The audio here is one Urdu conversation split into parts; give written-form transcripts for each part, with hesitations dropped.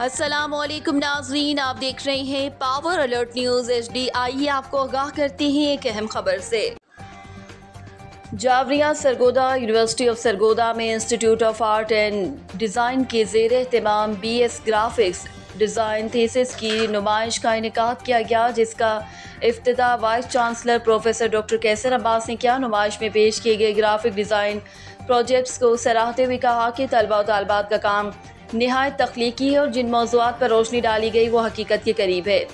السلام علیکم ناظرین، آپ دیکھ رہے ہیں پاور الرٹ نیوز HD۔ آئیے آپ کو آگاہ کرتے ہیں ایک اہم خبر سے۔ جاوریاں سرگودا یونیورسٹی آف سرگودا میں institute of art and design کے زیر اہتمام BS گرافکس ڈیزائن تھیسس کی نمائش کا انعقاد کیا گیا، جس کا افتتاح وائس چانسلر پروفیسر ڈاکٹر قیصر عباس نے کیا۔ نمائش میں پیش کیے گئے گرافک ڈیزائن پروجیکٹس کو سراہتے ہوئے کہا کہ طلباء و طالبات کا کام نہایت تخلیقی ہے اور جن موضوعات پر روشنی ڈالی گئی وہ حقیقت کے قریب ہے،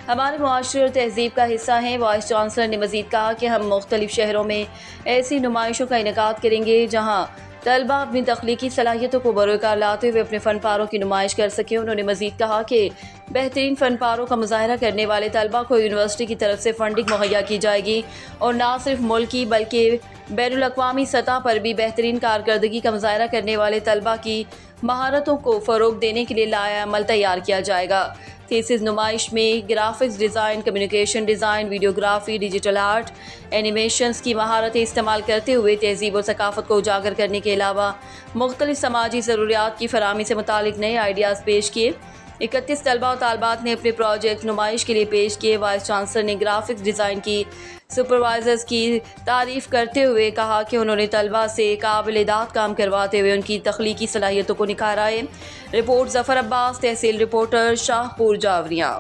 ہمارے معاشرے اور تہذیب کا حصہ ہیں۔ وائس چانسلر نے مزید کہا کہ ہم مختلف شہروں میں ایسی نمائشوں کا انعقاد کریں گے جہاں طلباء اپنی تخلیقی صلاحیتوں کو بروئے لاتے ہوئے اپنے فن پاروں کی نمائش کر سکیں۔ انہوں نے مزید کہا کہ بہترین فن پاروں کا مظاہرہ کرنے والے طلباء کو یونیورسٹی کی طرف سے فنڈنگ مہیا کی جائے گی اور نہ صرف ملکی بلکہ بین الاقوامی سطح پر بھی بہترین کارکردگی کا مظاہرہ کرنے والے طلباء کی مہارتوں کو فروغ دینے کے لیے لائحہ عمل تیار کیا جائے گا۔ تھیسس نمائش میں graphics design, communication design, videography, digital art, animations کی مہارتیں استعمال کرتے ہوئے تہذیب و ثقافت کو اجاگر کرنے کے علاوہ مختلف سماجی ضروریات کی فراہمی سے متعلق نئے آئیڈیاز پیش کیے۔ 31 طلباء و طالبات نے اپنے پروجیکٹ نمائش کے لیے پیش کیے۔ وائس چانسلر نے گرافکس ڈیزائن کی سپروائزرز کی تعریف کرتے ہوئے کہا کہ انہوں نے طلباء سے قابل داد کام کرواتے ہوئے ان کی تخلیقی صلاحیتوں کو نکھارا ہے۔ رپورٹ ظفر عباس، تحصیل رپورٹر، شاہپور جاوریاں۔